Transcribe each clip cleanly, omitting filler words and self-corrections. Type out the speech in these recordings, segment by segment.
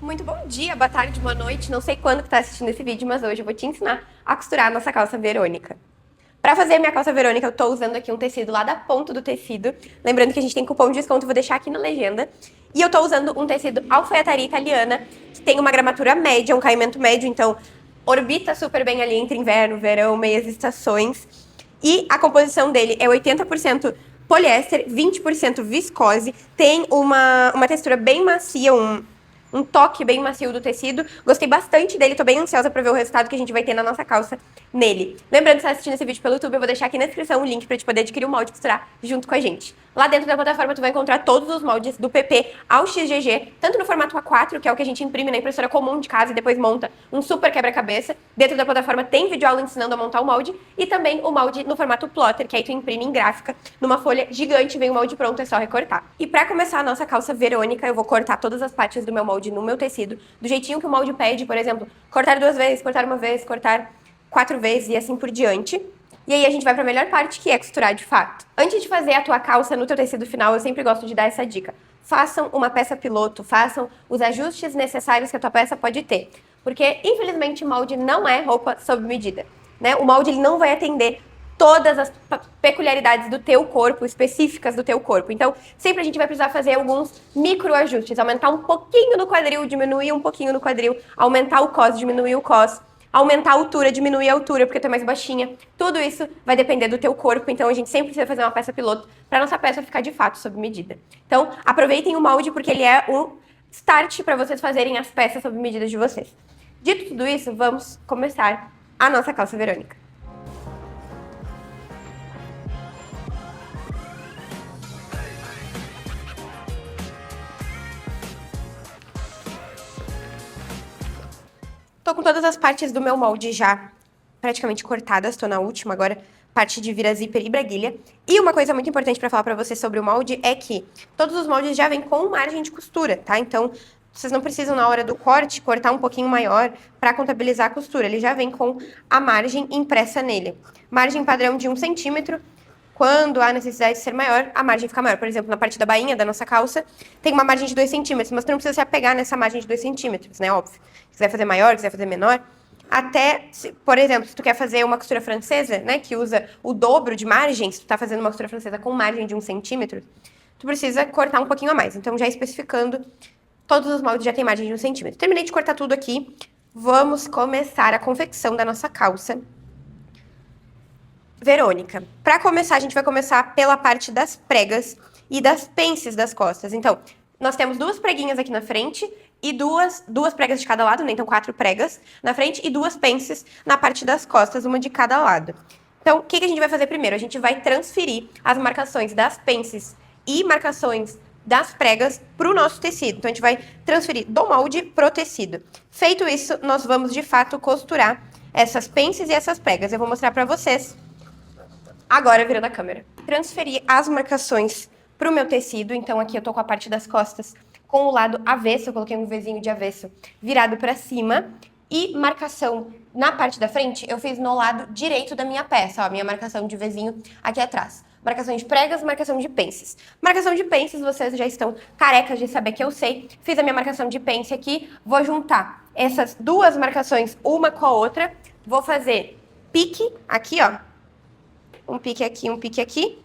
Muito bom dia, boa tarde, boa noite. Não sei quando que tá assistindo esse vídeo, mas hoje eu vou te ensinar a costurar a nossa calça Verônica. Para fazer a minha calça Verônica, eu tô usando aqui um tecido lá da Ponto do Tecido. Lembrando que a gente tem cupom de desconto, vou deixar aqui na legenda. E eu tô usando um tecido alfaiataria italiana, que tem uma gramatura média, um caimento médio, então orbita super bem ali entre inverno, verão, meias estações. E a composição dele é 80% poliéster, 20% viscose, tem uma textura bem macia, um toque bem macio do tecido. Gostei bastante dele, tô bem ansiosa pra ver o resultado que a gente vai ter na nossa calça nele. Lembrando que você tá assistindo esse vídeo pelo YouTube, eu vou deixar aqui na descrição o link pra te poder adquirir o molde e costurar junto com a gente. Lá dentro da plataforma tu vai encontrar todos os moldes do PP ao XGG, tanto no formato A4, que é o que a gente imprime na impressora comum de casa e depois monta um super quebra-cabeça. Dentro da plataforma tem videoaula ensinando a montar o molde e também o molde no formato plotter, que aí tu imprime em gráfica, numa folha gigante, vem o molde pronto, é só recortar. E pra começar a nossa calça Verônica, eu vou cortar todas as partes do meu molde no meu tecido, do jeitinho que o molde pede, por exemplo, cortar 2 vezes, cortar 1 vez, cortar 4 vezes e assim por diante. E aí a gente vai para a melhor parte, que é costurar de fato. Antes de fazer a tua calça no teu tecido final, eu sempre gosto de dar essa dica. Façam uma peça piloto, façam os ajustes necessários que a tua peça pode ter. Porque, infelizmente, molde não é roupa sob medida, né? O molde ele não vai atender todas as peculiaridades do teu corpo, específicas do teu corpo. Então, sempre a gente vai precisar fazer alguns microajustes, aumentar um pouquinho no quadril, diminuir um pouquinho no quadril, aumentar o cos, diminuir o cos, aumentar a altura, diminuir a altura porque tu é mais baixinha. Tudo isso vai depender do teu corpo, então a gente sempre precisa fazer uma peça piloto para nossa peça ficar de fato sob medida. Então, aproveitem o molde porque ele é um start para vocês fazerem as peças sob medida de vocês. Dito tudo isso, vamos começar a nossa calça Verônica. Tô com todas as partes do meu molde já praticamente cortadas, tô na última agora, parte de vira zíper e braguilha. E uma coisa muito importante pra falar pra vocês sobre o molde é que todos os moldes já vêm com margem de costura, tá? Então, vocês não precisam, na hora do corte, cortar um pouquinho maior pra contabilizar a costura. Ele já vem com a margem impressa nele. Margem padrão de 1 centímetro. Quando há necessidade de ser maior, a margem fica maior. Por exemplo, na parte da bainha da nossa calça, tem uma margem de 2 centímetros, mas tu não precisa se apegar nessa margem de 2 centímetros, né? Óbvio. Se quiser fazer maior, quiser fazer menor. Até, por exemplo, se tu quer fazer uma costura francesa, né, que usa o dobro de margem, se tu tá fazendo uma costura francesa com margem de 1 centímetro, tu precisa cortar um pouquinho a mais. Então, já especificando, todos os moldes já tem margem de 1 centímetro. Terminei de cortar tudo aqui. Vamos começar a confecção da nossa calça Verônica. Para começar, a gente vai começar pela parte das pregas e das pences das costas. Então, nós temos 2 preguinhas aqui na frente e duas pregas de cada lado, né? Então 4 pregas na frente e 2 pences na parte das costas, uma de cada lado. Então, o que a gente vai fazer primeiro? A gente vai transferir as marcações das pences e marcações das pregas para o nosso tecido. Então, a gente vai transferir do molde pro tecido. Feito isso, nós vamos, de fato, costurar essas pences e essas pregas. Eu vou mostrar para vocês agora, virando a câmera. Transferi as marcações pro meu tecido, então aqui eu tô com a parte das costas com o lado avesso, eu coloquei um Vzinho de avesso virado pra cima, e marcação na parte da frente eu fiz no lado direito da minha peça, ó, minha marcação de Vzinho aqui atrás. Marcação de pregas, marcação de pences. Marcação de pences, vocês já estão carecas de saber que eu sei. Fiz a minha marcação de pence aqui, vou juntar essas 2 marcações uma com a outra, vou fazer pique aqui, ó. Um pique aqui, um pique aqui.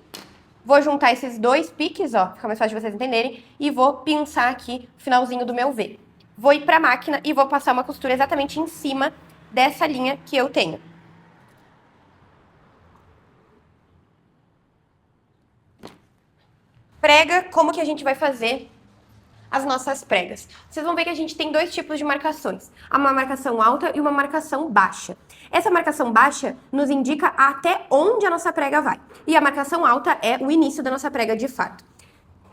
Vou juntar esses 2 piques, ó, fica mais fácil de vocês entenderem, e vou pinçar aqui o finalzinho do meu V. Vou ir pra máquina e vou passar uma costura exatamente em cima dessa linha que eu tenho. Prega, como que a gente vai fazer as nossas pregas? Vocês vão ver que a gente tem 2 tipos de marcações. Uma marcação alta e uma marcação baixa. Essa marcação baixa nos indica até onde a nossa prega vai. E a marcação alta é o início da nossa prega de fato.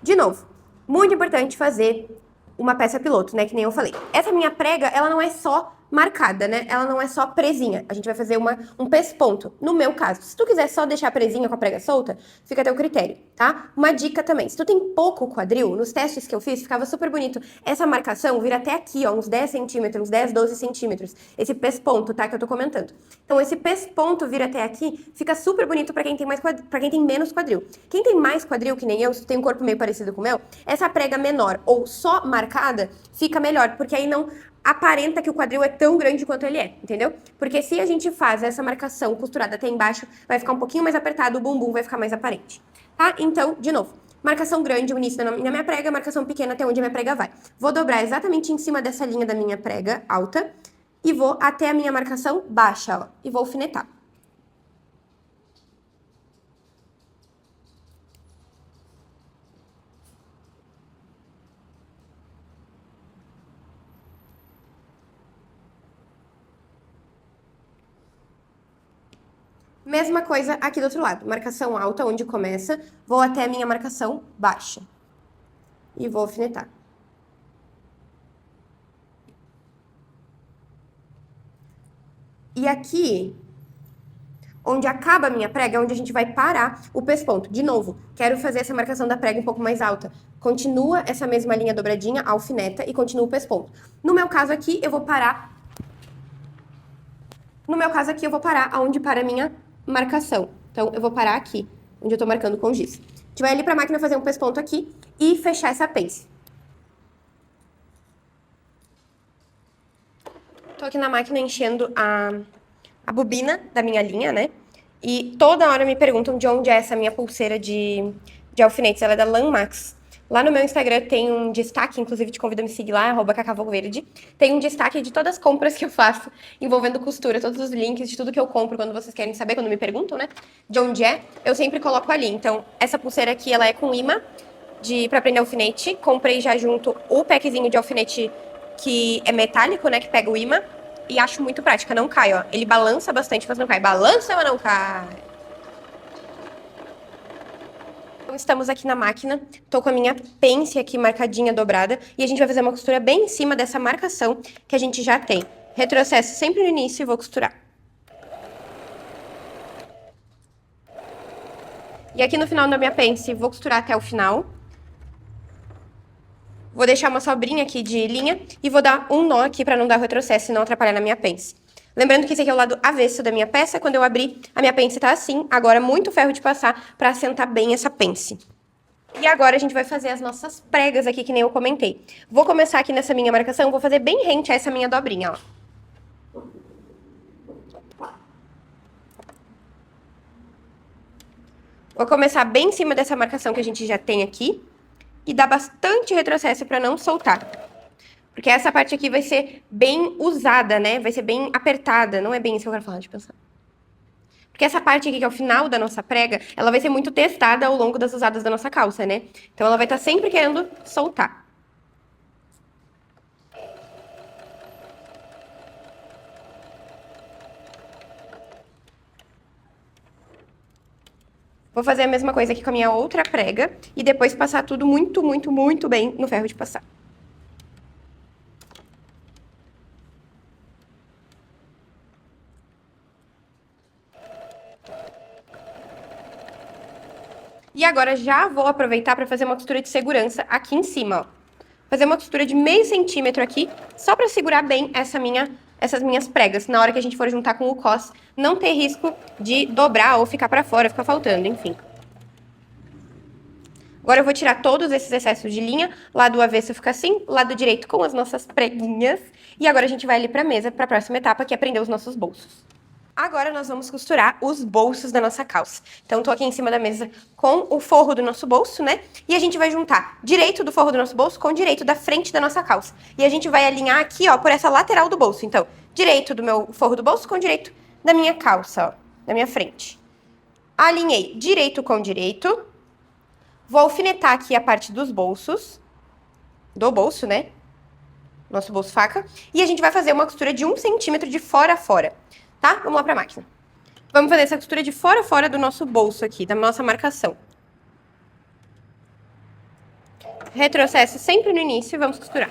De novo, muito importante fazer uma peça piloto, né? Que nem eu falei. Essa minha prega, ela não é só marcada, né? Ela não é só presinha. A gente vai fazer um pesponto. No meu caso, se tu quiser só deixar presinha com a prega solta, fica a teu critério, tá? Uma dica também, se tu tem pouco quadril, nos testes que eu fiz, ficava super bonito. Essa marcação vira até aqui, ó, uns 10 centímetros, uns 10, 12 centímetros. Esse pesponto, tá? Que eu tô comentando. Então, esse pesponto vira até aqui, fica super bonito pra quem tem para quem tem menos quadril. Quem tem mais quadril, que nem eu, se tu tem um corpo meio parecido com o meu, essa prega menor ou só marcada fica melhor, porque aí não aparenta que o quadril é tão grande quanto ele é, entendeu? Porque se a gente faz essa marcação costurada até embaixo, vai ficar um pouquinho mais apertado, o bumbum vai ficar mais aparente, tá? Então, de novo, marcação grande, o início da minha prega, marcação pequena até onde a minha prega vai. Vou dobrar exatamente em cima dessa linha da minha prega alta e vou até a minha marcação baixa, ó, e vou alfinetar. Mesma coisa aqui do outro lado. Marcação alta, onde começa, vou até a minha marcação baixa. E vou alfinetar. E aqui, onde acaba a minha prega, é onde a gente vai parar o pesponto. De novo, quero fazer essa marcação da prega um pouco mais alta. Continua essa mesma linha dobradinha, alfineta, e continua o pesponto. No meu caso aqui, eu vou parar... No meu caso aqui, eu vou parar aonde para a minha marcação. Então, eu vou parar aqui, onde eu tô marcando com giz. A gente vai ali pra máquina fazer um pesponto aqui e fechar essa pence. Tô aqui na máquina enchendo a bobina da minha linha, né? E toda hora me perguntam de onde é essa minha pulseira de alfinetes. Ela é da Lanmax. Lá no meu Instagram tem um destaque, inclusive te convido a me seguir lá, @cacavoverde. Tem um destaque de todas as compras que eu faço envolvendo costura, todos os links de tudo que eu compro quando vocês querem saber, quando me perguntam, né? De onde é, eu sempre coloco ali. Então, essa pulseira aqui, ela é com imã pra prender alfinete. Comprei já junto o packzinho de alfinete que é metálico, né? Que pega o imã. E acho muito prática, não cai, ó. Ele balança bastante, mas não cai. Balança, mas não cai. Então, estamos aqui na máquina. Tô com a minha pence aqui marcadinha, dobrada. E a gente vai fazer uma costura bem em cima dessa marcação que a gente já tem. Retrocesso sempre no início e vou costurar. E aqui no final da minha pence, vou costurar até o final. Vou deixar uma sobrinha aqui de linha e vou dar um nó aqui pra não dar retrocesso e não atrapalhar na minha pence. Lembrando que esse aqui é o lado avesso da minha peça. Quando eu abrir, a minha pence tá assim. Agora, muito ferro de passar pra assentar bem essa pence. E agora a gente vai fazer as nossas pregas aqui, que nem eu comentei. Vou começar aqui nessa minha marcação, vou fazer bem rente a essa minha dobrinha, ó. Vou começar bem em cima dessa marcação que a gente já tem aqui. E dar bastante retrocesso pra não soltar. Porque essa parte aqui vai ser bem usada, né? Vai ser bem apertada. Não é bem isso que eu quero falar, de pensar. Porque essa parte aqui, que é o final da nossa prega, ela vai ser muito testada ao longo das usadas da nossa calça, né? Então, ela vai estar sempre querendo soltar. Vou fazer a mesma coisa aqui com a minha outra prega e depois passar tudo muito, muito, muito bem no ferro de passar. E agora já vou aproveitar para fazer uma costura de segurança aqui em cima, ó. Fazer uma costura de meio centímetro aqui, só para segurar bem essas minhas pregas. Na hora que a gente for juntar com o cos, não ter risco de dobrar ou ficar para fora, ficar faltando, enfim. Agora eu vou tirar todos esses excessos de linha. Lado avesso fica assim, lado direito com as nossas preguinhas. E agora a gente vai ali para a mesa, para a próxima etapa, que é prender os nossos bolsos. Agora nós vamos costurar os bolsos da nossa calça. Então, tô aqui em cima da mesa com o forro do nosso bolso, né? E a gente vai juntar direito do forro do nosso bolso com o direito da frente da nossa calça. E a gente vai alinhar aqui, ó, por essa lateral do bolso. Então, direito do meu forro do bolso com o direito da minha calça, ó, da minha frente. Alinhei direito com direito. Vou alfinetar aqui a parte dos bolsos, do bolso, né? Nosso bolso faca. E a gente vai fazer uma costura de 1 centímetro de fora a fora. Tá? Vamos lá pra máquina. Vamos fazer essa costura de fora a fora do nosso bolso aqui, da nossa marcação. Retrocesso sempre no início e vamos costurar.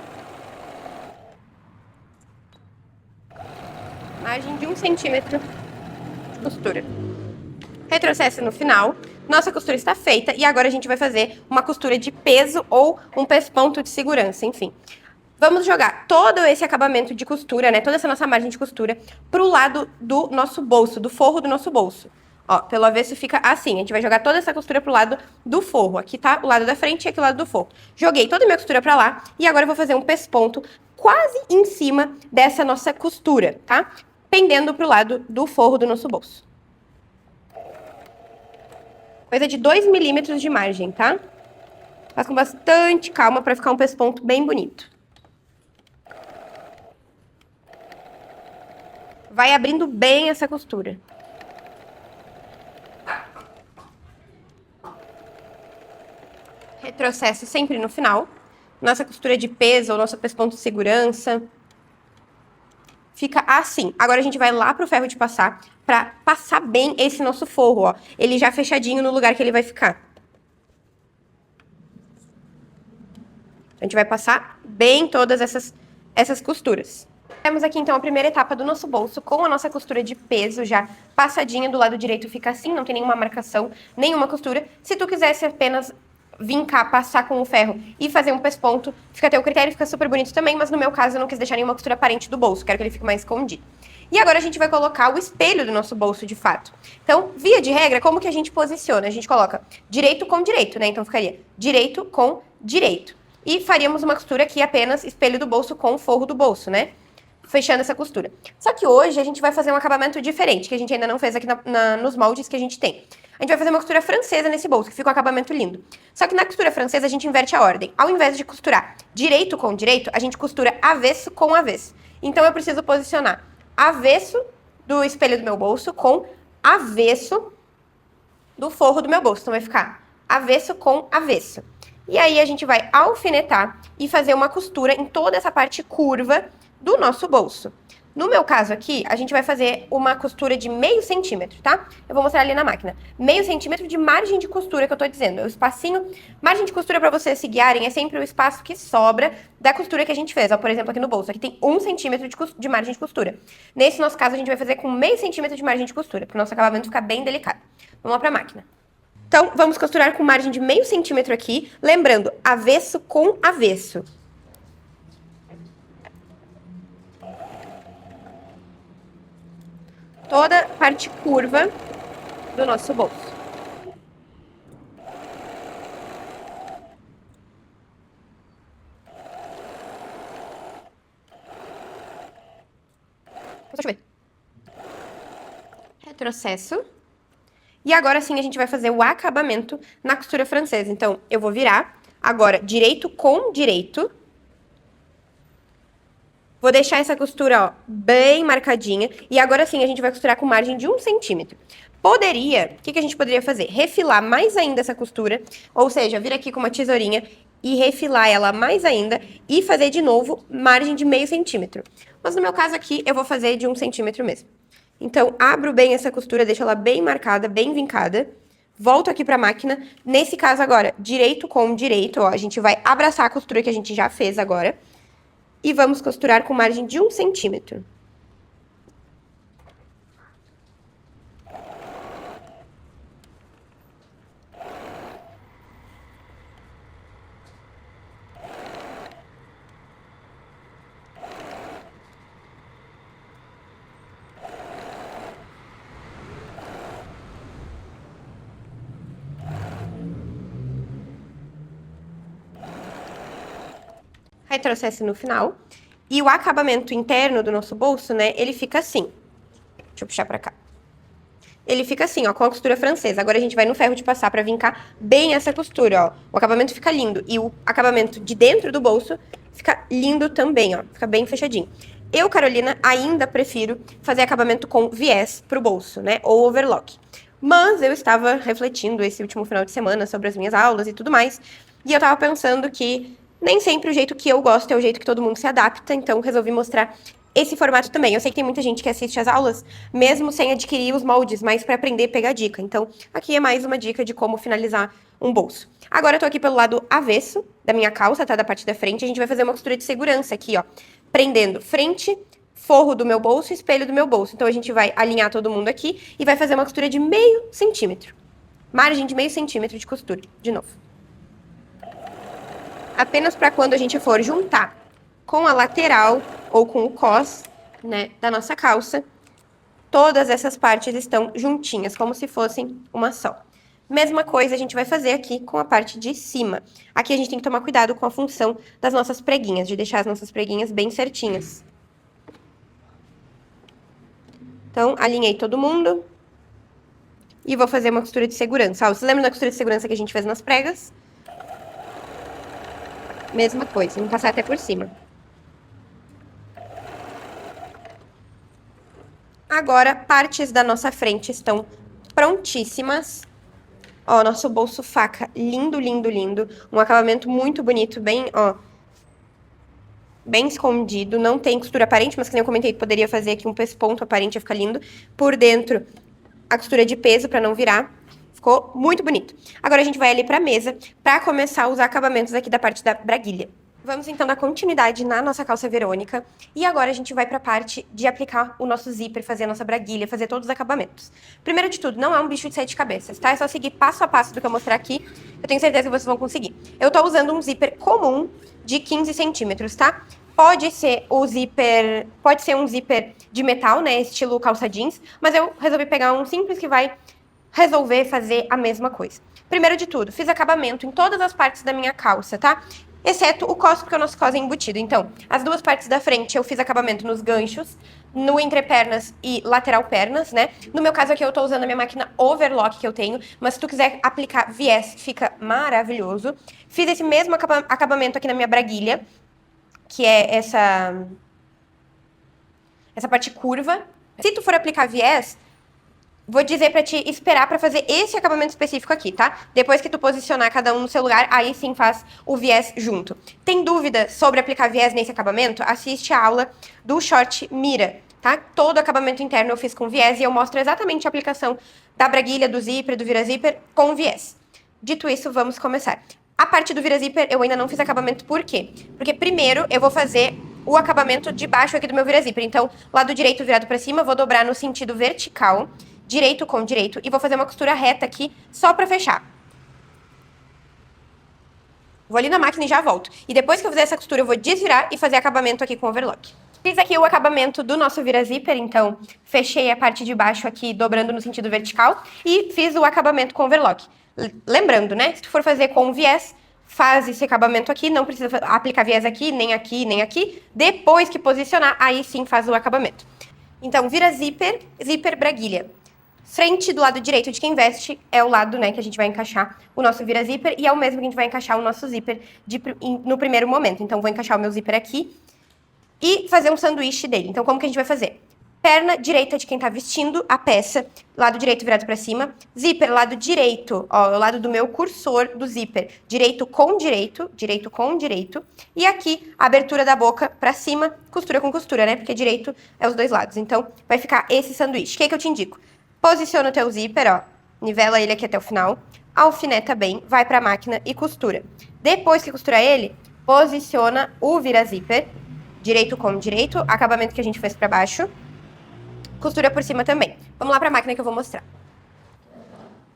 Margem de 1 centímetro de costura. Retrocesso no final. Nossa costura está feita e agora a gente vai fazer uma costura de peso ou um pesponto de segurança, enfim. Vamos jogar todo esse acabamento de costura, né, toda essa nossa margem de costura pro lado do nosso bolso, do forro do nosso bolso. Ó, pelo avesso fica assim, a gente vai jogar toda essa costura pro lado do forro. Aqui tá o lado da frente e aqui o lado do forro. Joguei toda a minha costura pra lá e agora eu vou fazer um pesponto quase em cima dessa nossa costura, tá? Pendendo pro lado do forro do nosso bolso. Coisa de 2 milímetros de margem, tá? Faz com bastante calma pra ficar um pesponto bem bonito. Vai abrindo bem essa costura. Retrocesso sempre no final. Nossa costura de peso ou nosso pesponto de segurança fica assim. Agora a gente vai lá pro ferro de passar pra passar bem esse nosso forro, ó. Ele já fechadinho no lugar que ele vai ficar. A gente vai passar bem todas essas costuras. Temos aqui, então, a primeira etapa do nosso bolso com a nossa costura de peso já passadinha. Do lado direito fica assim, não tem nenhuma marcação, nenhuma costura. Se tu quisesse apenas vincar, passar com o ferro e fazer um pesponto, fica a teu critério, fica super bonito também, mas no meu caso eu não quis deixar nenhuma costura aparente do bolso, quero que ele fique mais escondido. E agora a gente vai colocar o espelho do nosso bolso de fato. Então, via de regra, como que a gente posiciona? A gente coloca direito com direito, né? Então ficaria direito com direito. E faríamos uma costura aqui apenas espelho do bolso com o forro do bolso, né? Fechando essa costura. Só que hoje a gente vai fazer um acabamento diferente, que a gente ainda não fez aqui nos moldes que a gente tem. A gente vai fazer uma costura francesa nesse bolso, que fica um acabamento lindo. Só que na costura francesa a gente inverte a ordem. Ao invés de costurar direito com direito, a gente costura avesso com avesso. Então eu preciso posicionar avesso do espelho do meu bolso com avesso do forro do meu bolso. Então vai ficar avesso com avesso. E aí a gente vai alfinetar e fazer uma costura em toda essa parte curva do nosso bolso. No meu caso aqui, a gente vai fazer uma costura de meio centímetro, tá? Eu vou mostrar ali na máquina. Meio centímetro de margem de costura que eu tô dizendo. O espacinho, margem de costura para vocês se guiarem é sempre o espaço que sobra da costura que a gente fez. Ó, por exemplo, aqui no bolso, aqui tem 1 centímetro de margem de costura. Nesse nosso caso, a gente vai fazer com meio centímetro de margem de costura, para o nosso acabamento ficar bem delicado. Vamos lá pra máquina. Então, vamos costurar com margem de meio centímetro aqui, lembrando, avesso com avesso. Toda a parte curva do nosso bolso. Deixa eu ver. Retrocesso. E agora sim a gente vai fazer o acabamento na costura francesa. Então, eu vou virar agora direito com direito. Vou deixar essa costura, ó, bem marcadinha. E agora sim a gente vai costurar com margem de 1 centímetro. O que a gente poderia fazer? Refilar mais ainda essa costura. Ou seja, vir aqui com uma tesourinha e refilar ela mais ainda. E fazer de novo margem de meio centímetro. Mas no meu caso aqui, eu vou fazer de 1 centímetro mesmo. Então, abro bem essa costura, deixo ela bem marcada, bem vincada. Volto aqui pra máquina. Nesse caso agora, direito com direito, ó. A gente vai abraçar a costura que a gente já fez agora. E vamos costurar com margem de 1 centímetro. Retrocesso no final. E o acabamento interno do nosso bolso, né, ele fica assim. Deixa eu puxar pra cá. Ele fica assim, ó, com a costura francesa. Agora a gente vai no ferro de passar pra vincar bem essa costura, ó. O acabamento fica lindo. E o acabamento de dentro do bolso fica lindo também, ó. Fica bem fechadinho. Eu, Carolina, ainda prefiro fazer acabamento com viés pro bolso, né, ou overlock. Mas eu estava refletindo esse último final de semana sobre as minhas aulas e tudo mais. E eu tava pensando que nem sempre o jeito que eu gosto é o jeito que todo mundo se adapta, então resolvi mostrar esse formato também. Eu sei que tem muita gente que assiste as aulas, mesmo sem adquirir os moldes, mas para aprender, pegar dica. Então, aqui é mais uma dica de como finalizar um bolso. Agora eu tô aqui pelo lado avesso da minha calça, tá? Da parte da frente. A gente vai fazer uma costura de segurança aqui, ó. Prendendo frente forro do meu bolso e espelho do meu bolso. Então, a gente vai alinhar todo mundo aqui e vai fazer uma costura de meio centímetro. Margem de meio centímetro de costura, de novo. Apenas para quando a gente for juntar com a lateral ou com o cos, né, da nossa calça, todas essas partes estão juntinhas, como se fossem uma só. Mesma coisa a gente vai fazer aqui com a parte de cima. Aqui a gente tem que tomar cuidado com a função das nossas preguinhas, de deixar as nossas preguinhas bem certinhas. Então, alinhei todo mundo. E vou fazer uma costura de segurança. Ó, você lembra da costura de segurança que a gente fez nas pregas? Mesma coisa, vamos passar até por cima. Agora, partes da nossa frente estão prontíssimas. Ó, nosso bolso faca, lindo, lindo, lindo. Um acabamento muito bonito, bem, ó, bem escondido. Não tem costura aparente, mas que nem eu comentei, poderia fazer aqui um pesponto aparente, ia ficar lindo. Por dentro, a costura de peso pra não virar. Ficou muito bonito. Agora a gente vai ali pra mesa pra começar os acabamentos aqui da parte da braguilha. Vamos então dar continuidade na nossa calça Verônica. E agora a gente vai pra parte de aplicar o nosso zíper, fazer a nossa braguilha, fazer todos os acabamentos. Primeiro de tudo, não é um bicho de 7 cabeças, tá? É só seguir passo a passo do que eu mostrar aqui. Eu tenho certeza que vocês vão conseguir. Eu tô usando um zíper comum de 15 centímetros, tá? Pode ser um zíper de metal, né? Estilo calça jeans. Mas eu resolvi pegar um simples que vai resolver fazer a mesma coisa. Primeiro de tudo, fiz acabamento em todas as partes da minha calça, tá? Exceto o cos, porque o nosso cos é embutido. Então, as duas partes da frente eu fiz acabamento nos ganchos, no entrepernas e lateral pernas, né? No meu caso aqui eu tô usando a minha máquina overlock que eu tenho, mas se tu quiser aplicar viés, fica maravilhoso. Fiz esse mesmo acabamento aqui na minha braguilha, que é essa parte curva. Se tu for aplicar viés, vou dizer pra te esperar pra fazer esse acabamento específico aqui, tá? Depois que tu posicionar cada um no seu lugar, aí sim faz o viés junto. Tem dúvida sobre aplicar viés nesse acabamento? Assiste a aula do short Mira, tá? Todo acabamento interno eu fiz com viés e eu mostro exatamente a aplicação da braguilha, do zíper, do vira-zíper com viés. Dito isso, vamos começar. A parte do vira-zíper eu ainda não fiz acabamento, por quê? Porque primeiro eu vou fazer o acabamento de baixo aqui do meu vira-zíper. Então, lado direito virado pra cima, vou dobrar no sentido vertical, direito com direito, e vou fazer uma costura reta aqui, só pra fechar. Vou ali na máquina e já volto. E depois que eu fizer essa costura, eu vou desvirar e fazer acabamento aqui com overlock. Fiz aqui o acabamento do nosso vira-zíper, então fechei a parte de baixo aqui, dobrando no sentido vertical, e fiz o acabamento com overlock. Lembrando, né, se tu for fazer com viés, faz esse acabamento aqui, não precisa aplicar viés aqui, nem aqui, nem aqui. Depois que posicionar, aí sim faz o acabamento. Então, vira-zíper, zíper, braguilha. Frente do lado direito de quem veste é o lado, né, que a gente vai encaixar o nosso vira-zíper e é o mesmo que a gente vai encaixar o nosso zíper no primeiro momento. Então, vou encaixar o meu zíper aqui e fazer um sanduíche dele. Então, como que a gente vai fazer? Perna direita de quem tá vestindo a peça, lado direito virado pra cima. Zíper, lado direito, ó, o lado do meu cursor do zíper. Direito com direito, direito com direito. E aqui, a abertura da boca pra cima, costura com costura, né? Porque direito é os dois lados. Então, vai ficar esse sanduíche. O que eu te indico? Posiciona o teu zíper, ó, nivela ele aqui até o final, alfineta bem, vai pra máquina e costura. Depois que costurar ele, posiciona o vira-zíper, direito com direito, acabamento que a gente fez pra baixo, costura por cima também. Vamos lá pra máquina que eu vou mostrar.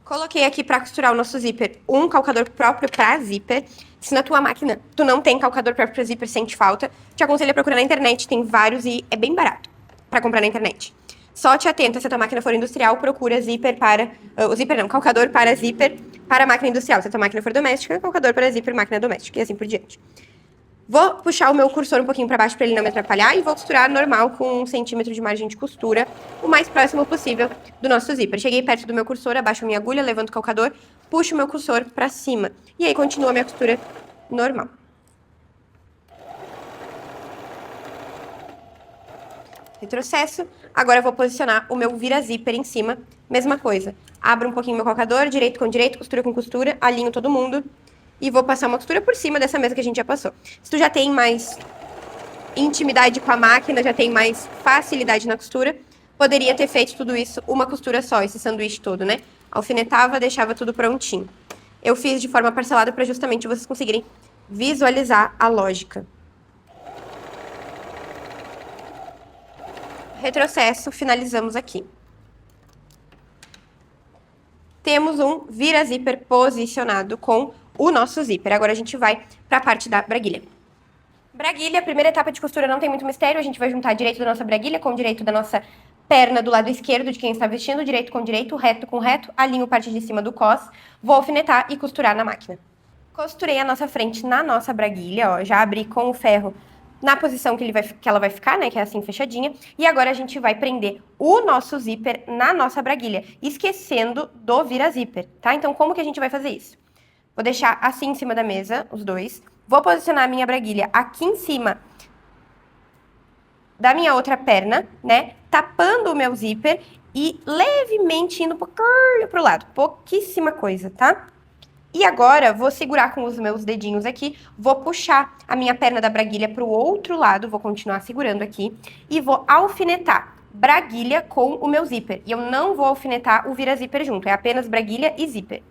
Coloquei aqui pra costurar o nosso zíper um calcador próprio pra zíper. Se na tua máquina tu não tem calcador próprio pra zíper, sente falta, te aconselho a procurar na internet, tem vários e é bem barato pra comprar na internet. Só te atenta, se a tua máquina for industrial, procura zíper para... calcador para zíper para máquina industrial. Se a tua máquina for doméstica, calcador para zíper, máquina doméstica, e assim por diante. Vou puxar o meu cursor um pouquinho para baixo para ele não me atrapalhar e vou costurar normal com 1 centímetro de margem de costura, o mais próximo possível do nosso zíper. Cheguei perto do meu cursor, abaixo a minha agulha, levanto o calcador, puxo o meu cursor para cima. E aí continua a minha costura normal. Retrocesso. Agora eu vou posicionar o meu vira-zíper em cima. Mesma coisa. Abro um pouquinho meu calcador, direito com direito, costura com costura, alinho todo mundo. E vou passar uma costura por cima dessa mesa que a gente já passou. Se tu já tem mais intimidade com a máquina, já tem mais facilidade na costura, poderia ter feito tudo isso uma costura só, esse sanduíche todo, né? Alfinetava, deixava tudo prontinho. Eu fiz de forma parcelada para justamente vocês conseguirem visualizar a lógica. Retrocesso, finalizamos aqui. Temos um vira-zíper posicionado com o nosso zíper. Agora a gente vai para a parte da braguilha. Braguilha, primeira etapa de costura, não tem muito mistério. A gente vai juntar direito da nossa braguilha com o direito da nossa perna do lado esquerdo de quem está vestindo, direito com direito, reto com reto, alinho parte de cima do cos, vou alfinetar e costurar na máquina. Costurei a nossa frente na nossa braguilha, ó, já abri com o ferro na posição que ela vai ficar, né, que é assim fechadinha. E agora a gente vai prender o nosso zíper na nossa braguilha, esquecendo do vira-zíper, tá? Então como que a gente vai fazer isso? Vou deixar assim em cima da mesa, os dois. Vou posicionar a minha braguilha aqui em cima da minha outra perna, né? Tapando o meu zíper e levemente indo pro lado. Pouquíssima coisa, tá? E agora, vou segurar com os meus dedinhos aqui, vou puxar a minha perna da braguilha pro outro lado, vou continuar segurando aqui, e vou alfinetar braguilha com o meu zíper. E eu não vou alfinetar o vira-zíper junto, é apenas braguilha e zíper.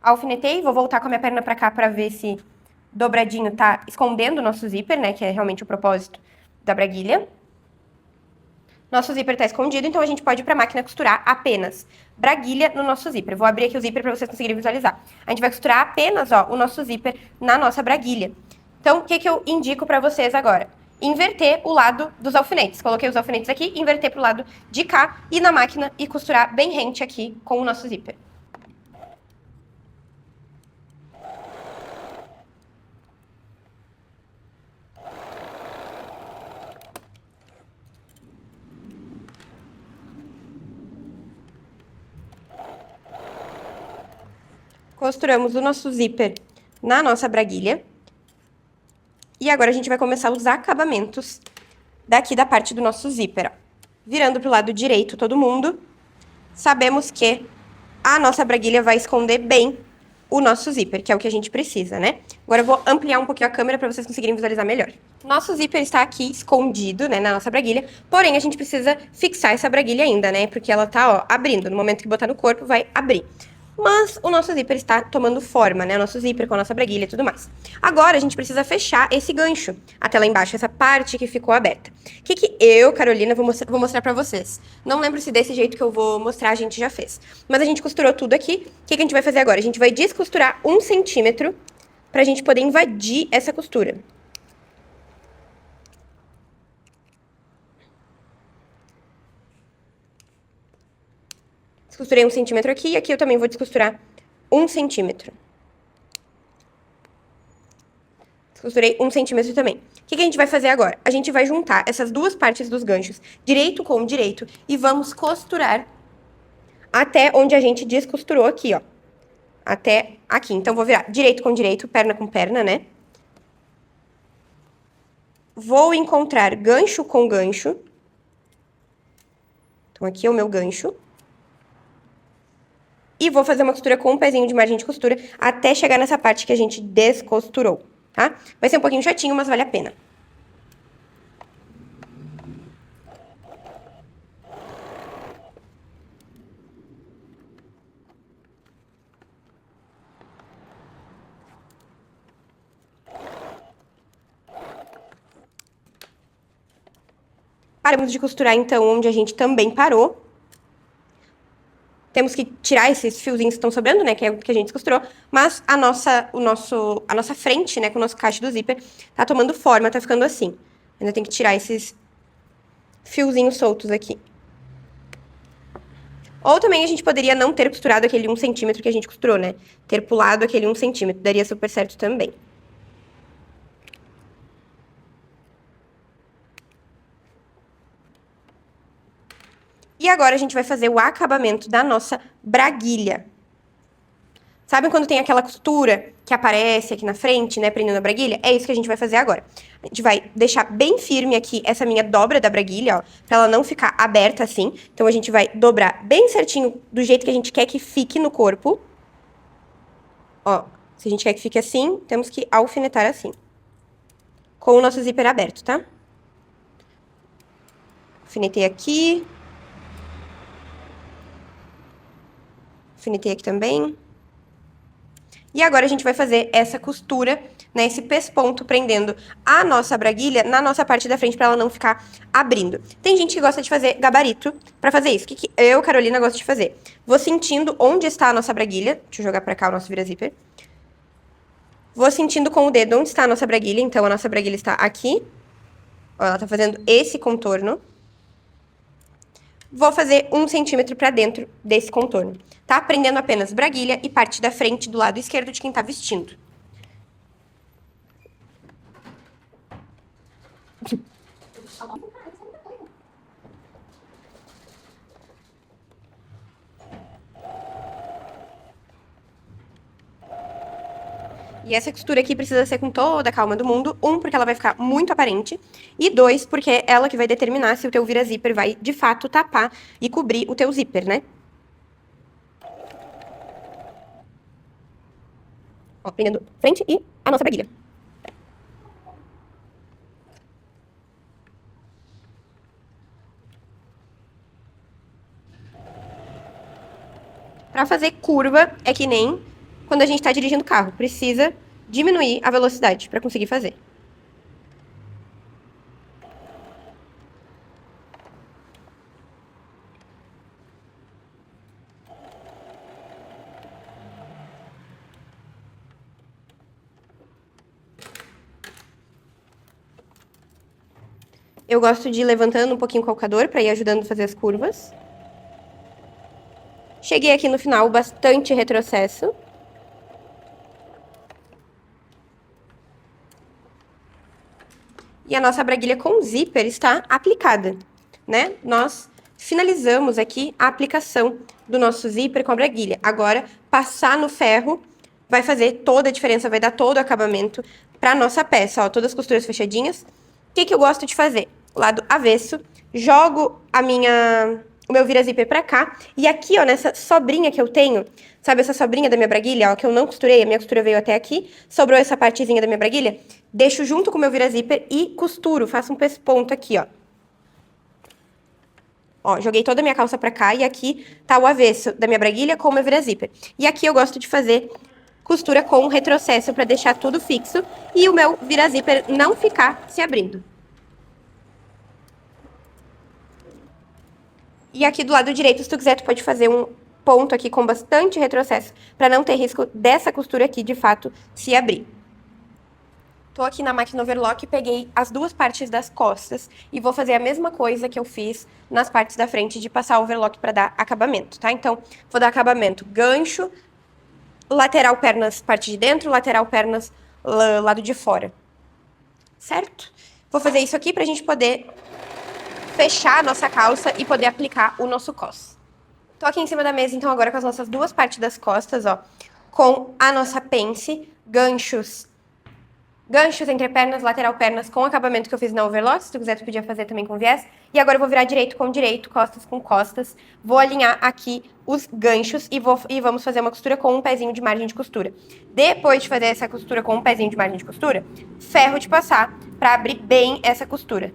Alfinetei, vou voltar com a minha perna pra cá pra ver se dobradinho tá escondendo o nosso zíper, né, que é realmente o propósito da braguilha. Nosso zíper tá escondido, então a gente pode ir pra máquina costurar apenas braguilha no nosso zíper. Vou abrir aqui o zíper pra vocês conseguirem visualizar. A gente vai costurar apenas, ó, o nosso zíper na nossa braguilha. Então, o que que eu indico pra vocês agora? Inverter o lado dos alfinetes. Coloquei os alfinetes aqui, inverter pro lado de cá e na máquina e costurar bem rente aqui com o nosso zíper. Costuramos o nosso zíper na nossa braguilha. E agora a gente vai começar os acabamentos daqui da parte do nosso zíper, ó. Virando pro lado direito todo mundo. Sabemos que a nossa braguilha vai esconder bem o nosso zíper, que é o que a gente precisa, né? Agora eu vou ampliar um pouquinho a câmera para vocês conseguirem visualizar melhor. Nosso zíper está aqui escondido, né, na nossa braguilha, porém a gente precisa fixar essa braguilha ainda, né? Porque ela tá, ó, abrindo. No momento que botar no corpo, vai abrir. Mas o nosso zíper está tomando forma, né? O nosso zíper com a nossa braguilha e tudo mais. Agora a gente precisa fechar esse gancho até lá embaixo, essa parte que ficou aberta. O que que eu, Carolina, vou mostrar pra vocês? Não lembro se desse jeito que eu vou mostrar a gente já fez. Mas a gente costurou tudo aqui. O que que a gente vai fazer agora? A gente vai descosturar 1 centímetro pra gente poder invadir essa costura. Descosturei 1 centímetro aqui e aqui eu também vou descosturar 1 centímetro. Descosturei 1 centímetro também. O que que a gente vai fazer agora? A gente vai juntar essas duas partes dos ganchos, direito com direito, e vamos costurar até onde a gente descosturou aqui, ó. Até aqui. Então, vou virar direito com direito, perna com perna, né? Vou encontrar gancho com gancho. Então, aqui é o meu gancho. E vou fazer uma costura com um pezinho de margem de costura até chegar nessa parte que a gente descosturou, tá? Vai ser um pouquinho chatinho, mas vale a pena. Paramos de costurar, então, onde a gente também parou. Temos que tirar esses fiozinhos que estão sobrando, né, que é o que a gente costurou, mas a nossa frente, né, com o nosso cacho do zíper, tá tomando forma, tá ficando assim. Ainda tem que tirar esses fiozinhos soltos aqui. Ou também a gente poderia não ter costurado aquele 1 centímetro que a gente costurou, né? Ter pulado aquele 1 centímetro, daria super certo também. E agora a gente vai fazer o acabamento da nossa braguilha. Sabe quando tem aquela costura que aparece aqui na frente, né, prendendo a braguilha? É isso que a gente vai fazer agora. A gente vai deixar bem firme aqui essa minha dobra da braguilha, ó, pra ela não ficar aberta assim. Então, a gente vai dobrar bem certinho do jeito que a gente quer que fique no corpo. Ó, se a gente quer que fique assim, temos que alfinetar assim. Com o nosso zíper aberto, tá? Alfinetei aqui. Alfinetei aqui também. E agora a gente vai fazer essa costura, né, esse pesponto prendendo a nossa braguilha na nossa parte da frente pra ela não ficar abrindo. Tem gente que gosta de fazer gabarito pra fazer isso. O que eu, Carolina, gosto de fazer? Vou sentindo onde está a nossa braguilha. Deixa eu jogar pra cá o nosso vira-zíper. Vou sentindo com o dedo onde está a nossa braguilha. Então, a nossa braguilha está aqui. Ó, ela tá fazendo esse contorno. Vou fazer 1 centímetro pra dentro desse contorno, tá? Prendendo apenas braguilha e parte da frente do lado esquerdo de quem tá vestindo. E essa costura aqui precisa ser com toda a calma do mundo. 1, porque ela vai ficar muito aparente. E 2, porque é ela que vai determinar se o teu vira-zíper vai, de fato, tapar e cobrir o teu zíper, né? Ó, prendendo frente e a nossa braguilha. Pra fazer curva, é que nem quando a gente tá dirigindo carro. Precisa diminuir a velocidade pra conseguir fazer. Eu gosto de ir levantando um pouquinho o calcador pra ir ajudando a fazer as curvas. Cheguei aqui no final, bastante retrocesso. E a nossa braguilha com zíper está aplicada, né? Nós finalizamos aqui a aplicação do nosso zíper com a braguilha. Agora, passar no ferro vai fazer toda a diferença, vai dar todo o acabamento pra nossa peça, ó, todas as costuras fechadinhas. O que que eu gosto de fazer? Lado avesso, jogo o meu vira-zíper pra cá, e aqui, ó, nessa sobrinha que eu tenho, sabe essa sobrinha da minha braguilha, ó, que eu não costurei, a minha costura veio até aqui, sobrou essa partezinha da minha braguilha, deixo junto com o meu vira-zíper e costuro, faço um pesponto aqui, ó. Ó, joguei toda a minha calça pra cá, e aqui tá o avesso da minha braguilha com o meu vira-zíper. E aqui eu gosto de fazer costura com retrocesso pra deixar tudo fixo, e o meu vira-zíper não ficar se abrindo. E aqui do lado direito, se tu quiser, tu pode fazer um ponto aqui com bastante retrocesso, pra não ter risco dessa costura aqui, de fato, se abrir. Tô aqui na máquina overlock, peguei as duas partes das costas e vou fazer a mesma coisa que eu fiz nas partes da frente de passar o overlock pra dar acabamento, tá? Então, vou dar acabamento gancho, lateral pernas parte de dentro, lateral pernas lado de fora. Certo? Vou fazer isso aqui pra gente poder fechar a nossa calça e poder aplicar o nosso cos. Tô aqui em cima da mesa, então, agora com as nossas duas partes das costas, ó, com a nossa pence, ganchos entre pernas, lateral pernas, com o acabamento que eu fiz na overlock. Se tu quiser, tu podia fazer também com viés. E agora eu vou virar direito com direito, costas com costas. Vou alinhar aqui os ganchos e vamos fazer uma costura com um pezinho de margem de costura. Depois de fazer essa costura com um pezinho de margem de costura, ferro de passar pra abrir bem essa costura.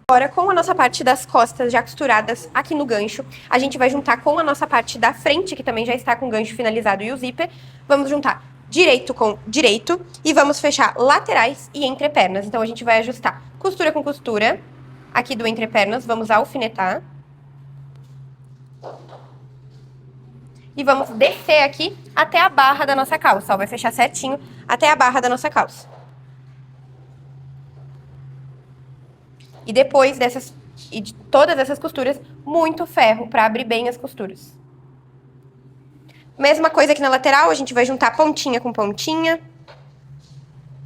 Agora, com a nossa parte das costas já costuradas aqui no gancho, a gente vai juntar com a nossa parte da frente, que também já está com o gancho finalizado e o zíper. Vamos juntar direito com direito e vamos fechar laterais e entrepernas. Então, a gente vai ajustar costura com costura aqui do entrepernas, vamos alfinetar. E vamos descer aqui até a barra da nossa calça, ó, vai fechar certinho até a barra da nossa calça. E depois de todas essas costuras, muito ferro para abrir bem as costuras. Mesma coisa aqui na lateral, a gente vai juntar pontinha com pontinha.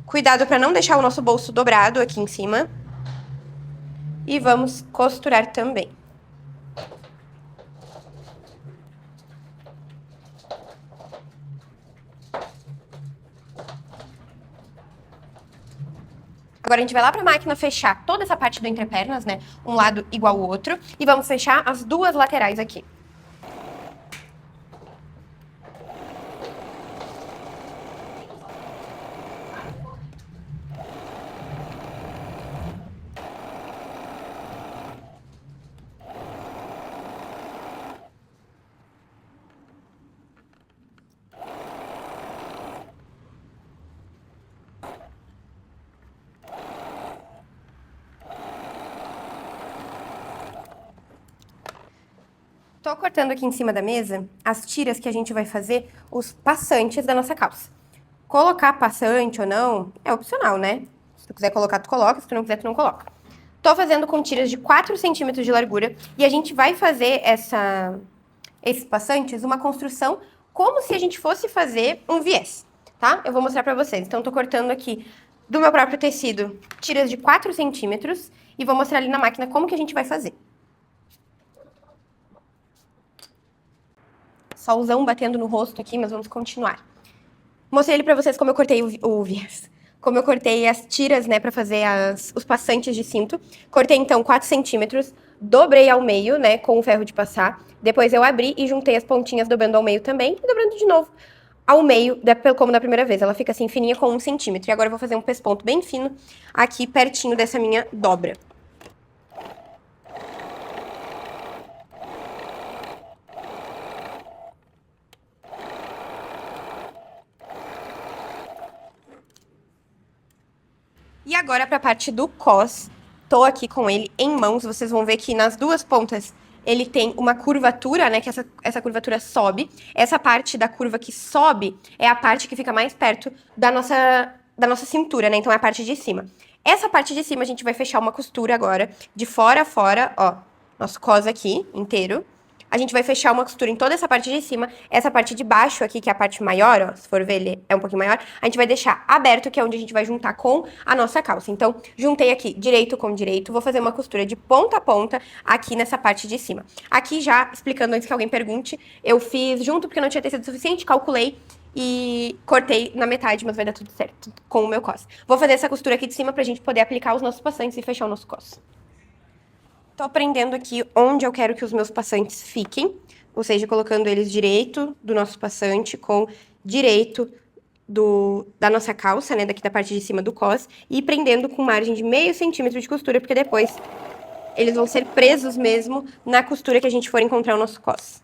Cuidado para não deixar o nosso bolso dobrado aqui em cima. E vamos costurar também. Agora a gente vai lá pra máquina fechar toda essa parte do entrepernas, né? Um lado igual ao outro. E vamos fechar as duas laterais aqui. Tô cortando aqui em cima da mesa as tiras que a gente vai fazer os passantes da nossa calça. Colocar passante ou não é opcional, né? Se tu quiser colocar, tu coloca. Se tu não quiser, tu não coloca. Tô fazendo com tiras de 4 centímetros de largura e a gente vai fazer esses passantes uma construção como se a gente fosse fazer um viés, tá? Eu vou mostrar pra vocês. Então, tô cortando aqui do meu próprio tecido tiras de 4 centímetros e vou mostrar ali na máquina como que a gente vai fazer. Solzão batendo no rosto aqui, mas vamos continuar. Mostrei ele pra vocês como eu cortei o viés. Como eu cortei as tiras, né, pra fazer os passantes de cinto. Cortei, então, 4 centímetros, dobrei ao meio, né, com o ferro de passar. Depois eu abri e juntei as pontinhas dobrando ao meio também. E dobrando de novo ao meio, como da primeira vez. Ela fica assim, fininha com 1 centímetro. E agora eu vou fazer um pesponto bem fino aqui, pertinho dessa minha dobra. E agora para a parte do cos, tô aqui com ele em mãos, vocês vão ver que nas duas pontas ele tem uma curvatura, né, que essa curvatura sobe. Essa parte da curva que sobe é a parte que fica mais perto da nossa cintura, né, então é a parte de cima. Essa parte de cima a gente vai fechar uma costura agora, de fora a fora, ó, nosso cos aqui inteiro. A gente vai fechar uma costura em toda essa parte de cima. Essa parte de baixo aqui, que é a parte maior, ó, se for ver, ele é um pouquinho maior. A gente vai deixar aberto, que é onde a gente vai juntar com a nossa calça. Então, juntei aqui direito com direito. Vou fazer uma costura de ponta a ponta aqui nessa parte de cima. Aqui já, explicando antes que alguém pergunte, eu fiz junto porque não tinha tecido suficiente, calculei e cortei na metade, mas vai dar tudo certo com o meu cos. Vou fazer essa costura aqui de cima pra gente poder aplicar os nossos passantes e fechar o nosso cos. Tô prendendo aqui onde eu quero que os meus passantes fiquem, ou seja, colocando eles direito do nosso passante com direito da nossa calça, né, daqui da parte de cima do cos, e prendendo com margem de meio centímetro de costura, porque depois eles vão ser presos mesmo na costura que a gente for encontrar o nosso cos.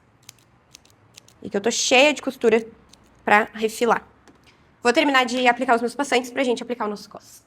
E que eu tô cheia de costura pra refilar. Vou terminar de aplicar os meus passantes pra gente aplicar o nosso cos.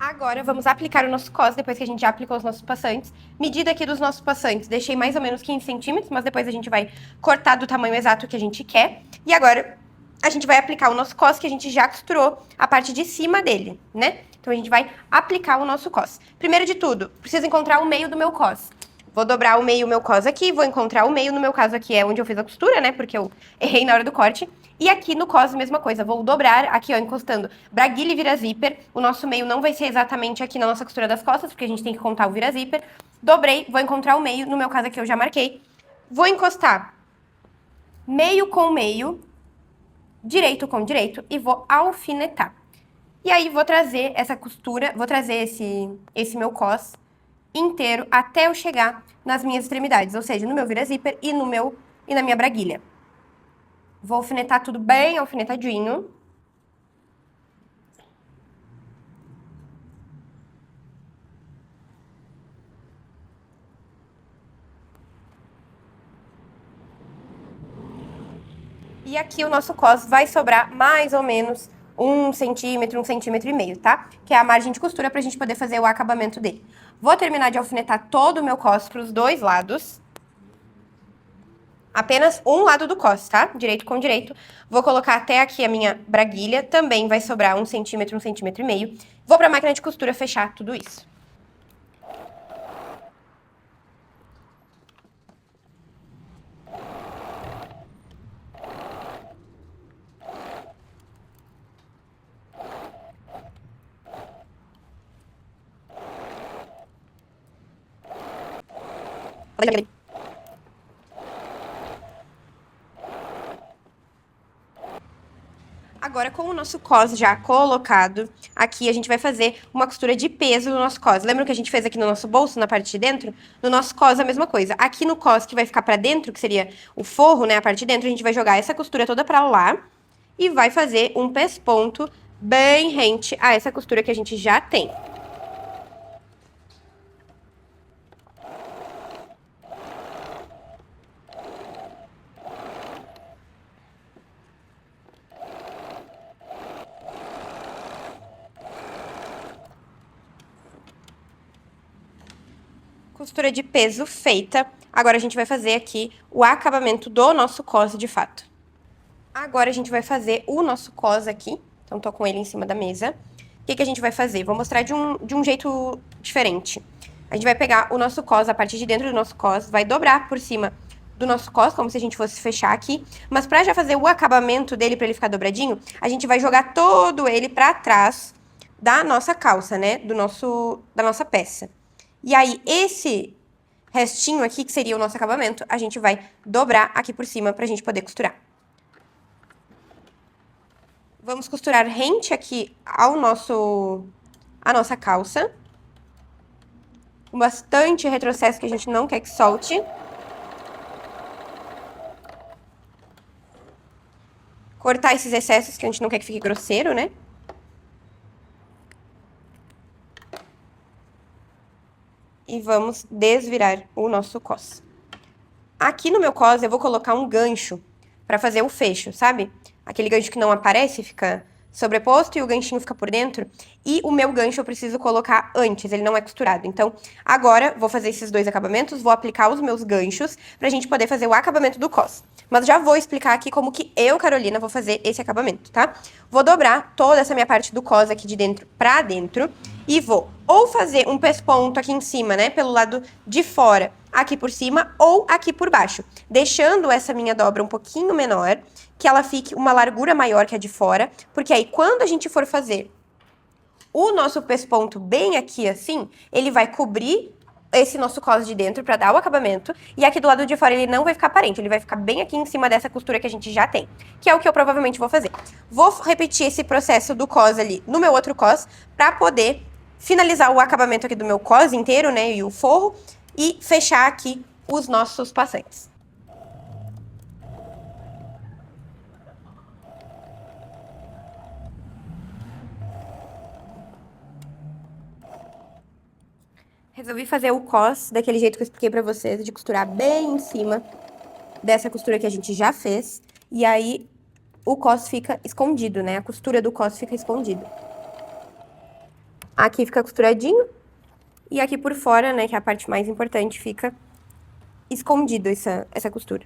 Agora, vamos aplicar o nosso cos, depois que a gente já aplicou os nossos passantes. Medida aqui dos nossos passantes, deixei mais ou menos 15 centímetros, mas depois a gente vai cortar do tamanho exato que a gente quer. E agora, a gente vai aplicar o nosso cos, que a gente já costurou a parte de cima dele, né? Então, a gente vai aplicar o nosso cos. Primeiro de tudo, preciso encontrar o meio do meu cos. Vou dobrar o meio do meu cos aqui, vou encontrar o meio, no meu caso aqui é onde eu fiz a costura, né? Porque eu errei na hora do corte. E aqui no cos, mesma coisa, vou dobrar aqui, ó, encostando braguilha e vira-zíper. O nosso meio não vai ser exatamente aqui na nossa costura das costas, porque a gente tem que contar o vira-zíper. Dobrei, vou encontrar o meio, no meu caso aqui eu já marquei. Vou encostar meio com meio, direito com direito, e vou alfinetar. E aí vou trazer essa costura, vou trazer esse meu cos inteiro até eu chegar nas minhas extremidades, ou seja, no meu vira-zíper e na minha braguilha. Vou alfinetar tudo bem alfinetadinho. E aqui o nosso cos vai sobrar mais ou menos 1 centímetro e meio, tá? Que é a margem de costura pra gente poder fazer o acabamento dele. Vou terminar de alfinetar todo o meu cos pros dois lados. Apenas um lado do cos, tá? Direito com direito. Vou colocar até aqui a minha braguilha. Também vai sobrar 1 centímetro e meio. Vou pra máquina de costura fechar tudo isso. Agora, com o nosso cos já colocado, aqui a gente vai fazer uma costura de peso no nosso cos. Lembra que a gente fez aqui no nosso bolso, na parte de dentro? No nosso cos, a mesma coisa. Aqui no cos, que vai ficar pra dentro, que seria o forro, né, a parte de dentro, a gente vai jogar essa costura toda pra lá e vai fazer um pesponto bem rente a essa costura que a gente já tem. Costura de peso feita. Agora a gente vai fazer aqui o acabamento do nosso cos de fato. Agora a gente vai fazer o nosso cos aqui. Então, tô com ele em cima da mesa. O que que a gente vai fazer? Vou mostrar de um jeito diferente. A gente vai pegar o nosso cos, a parte de dentro do nosso cos, vai dobrar por cima do nosso cos, como se a gente fosse fechar aqui. Mas pra já fazer o acabamento dele, pra ele ficar dobradinho, a gente vai jogar todo ele pra trás da nossa calça, né? Da nossa peça. E aí, esse restinho aqui, que seria o nosso acabamento, a gente vai dobrar aqui por cima pra gente poder costurar. Vamos costurar rente aqui a nossa calça. Com bastante retrocesso, que a gente não quer que solte. Cortar esses excessos, que a gente não quer que fique grosseiro, né? E vamos desvirar o nosso cos. Aqui no meu cos, eu vou colocar um gancho pra fazer o fecho, sabe? Aquele gancho que não aparece, fica sobreposto e o ganchinho fica por dentro. E o meu gancho eu preciso colocar antes, ele não é costurado. Então, agora, vou fazer esses dois acabamentos, vou aplicar os meus ganchos pra gente poder fazer o acabamento do cos. Mas já vou explicar aqui como que eu, Carolina, vou fazer esse acabamento, tá? Vou dobrar toda essa minha parte do cos aqui de dentro pra dentro e vou ou fazer um pesponto aqui em cima, né, pelo lado de fora, aqui por cima ou aqui por baixo, deixando essa minha dobra um pouquinho menor, que ela fique uma largura maior que a de fora, porque aí quando a gente for fazer o nosso pesponto bem aqui assim, ele vai cobrir esse nosso cos de dentro pra dar o acabamento, e aqui do lado de fora ele não vai ficar aparente, ele vai ficar bem aqui em cima dessa costura que a gente já tem, que é o que eu provavelmente vou fazer. Vou repetir esse processo do cos ali no meu outro cos, pra poder finalizar o acabamento aqui do meu cos inteiro, né, e o forro, e fechar aqui os nossos passantes. Resolvi fazer o cos daquele jeito que eu expliquei pra vocês, de costurar bem em cima dessa costura que a gente já fez. E aí, o cos fica escondido, né? A costura do cos fica escondida. Aqui fica costuradinho. E aqui por fora, né, que é a parte mais importante, fica escondido essa costura.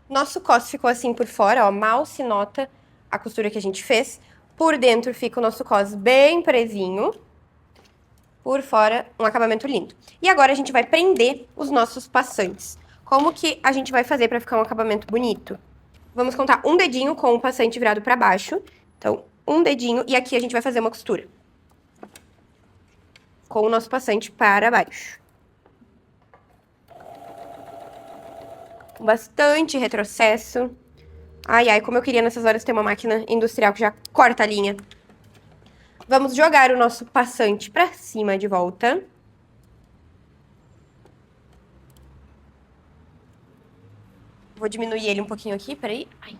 Nosso cos ficou assim por fora, ó, mal se nota a costura que a gente fez. Por dentro fica o nosso cos bem presinho. Por fora, um acabamento lindo. E agora a gente vai prender os nossos passantes. Como que a gente vai fazer pra ficar um acabamento bonito? Vamos contar um dedinho com o passante virado pra baixo. Então, um dedinho e aqui a gente vai fazer uma costura. Com o nosso passante para baixo. Com bastante retrocesso. Ai, ai, como eu queria nessas horas ter uma máquina industrial que já corta a linha. Vamos jogar o nosso passante pra cima de volta. Vou diminuir ele um pouquinho aqui, peraí. Ai.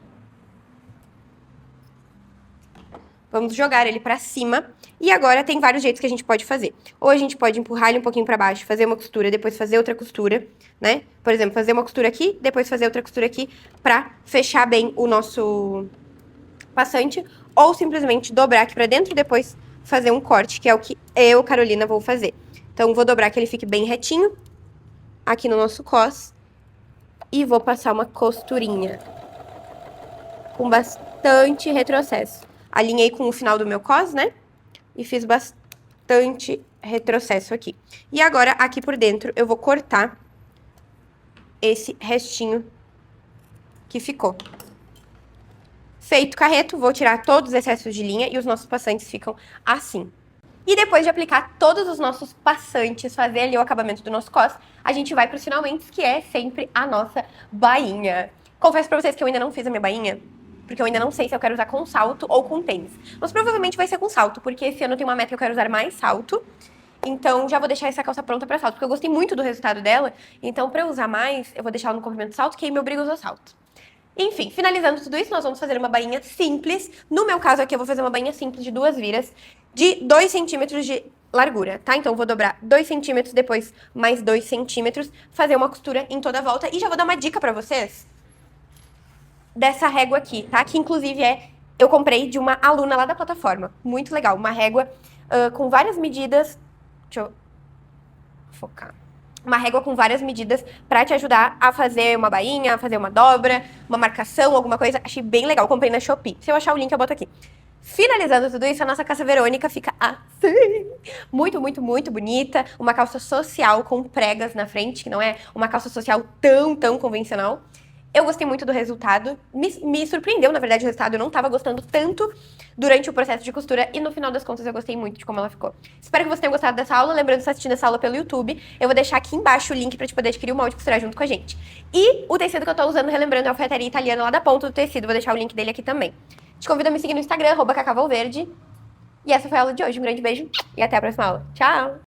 Vamos jogar ele pra cima. E agora tem vários jeitos que a gente pode fazer. Ou a gente pode empurrar ele um pouquinho pra baixo, fazer uma costura, depois fazer outra costura, né? Por exemplo, fazer uma costura aqui, depois fazer outra costura aqui, pra fechar bem o nosso passante. Ou simplesmente dobrar aqui pra dentro e depois fazer um corte, que é o que eu, Carolina, vou fazer. Então, vou dobrar que ele fique bem retinho, aqui no nosso cos. E vou passar uma costurinha. Com bastante retrocesso. Alinhei com o final do meu cos, né? E fiz bastante retrocesso aqui. E agora, aqui por dentro, eu vou cortar esse restinho que ficou. Feito o carreto, vou tirar todos os excessos de linha e os nossos passantes ficam assim. E depois de aplicar todos os nossos passantes, fazer ali o acabamento do nosso cos, a gente vai pros finalmente, que é sempre a nossa bainha. Confesso pra vocês que eu ainda não fiz a minha bainha, porque eu ainda não sei se eu quero usar com salto ou com tênis. Mas provavelmente vai ser com salto, porque esse ano eu tenho uma meta que eu quero usar mais salto. Então já vou deixar essa calça pronta pra salto, porque eu gostei muito do resultado dela. Então pra eu usar mais, eu vou deixar ela no comprimento salto, que aí me obriga a usar salto. Enfim, finalizando tudo isso, nós vamos fazer uma bainha simples. No meu caso aqui, eu vou fazer uma bainha simples de 2 viras, de 2 centímetros de largura, tá? Então eu vou dobrar 2 centímetros, depois mais 2 centímetros, fazer uma costura em toda a volta. E já vou dar uma dica pra vocês dessa régua aqui, tá? Que inclusive eu comprei de uma aluna lá da plataforma. Muito legal, uma régua com várias medidas. Deixa eu focar. Uma régua com várias medidas pra te ajudar a fazer uma bainha, a fazer uma dobra, uma marcação, alguma coisa. Achei bem legal, comprei na Shopee. Se eu achar o link, eu boto aqui. Finalizando tudo isso, a nossa calça Verônica fica assim. Muito, muito, muito bonita. Uma calça social com pregas na frente, que não é uma calça social tão convencional. Eu gostei muito do resultado. Me surpreendeu, na verdade, o resultado. Eu não tava gostando tanto durante o processo de costura. E no final das contas, eu gostei muito de como ela ficou. Espero que você tenha gostado dessa aula. Lembrando que você está assistindo essa aula pelo YouTube. Eu vou deixar aqui embaixo o link pra te poder adquirir o molde e costurar junto com a gente. E o tecido que eu tô usando, relembrando, é a alfaiataria italiana lá da Ponta do Tecido. Vou deixar o link dele aqui também. Te convido a me seguir no Instagram, @cacavalverde. E essa foi a aula de hoje. Um grande beijo e até a próxima aula. Tchau!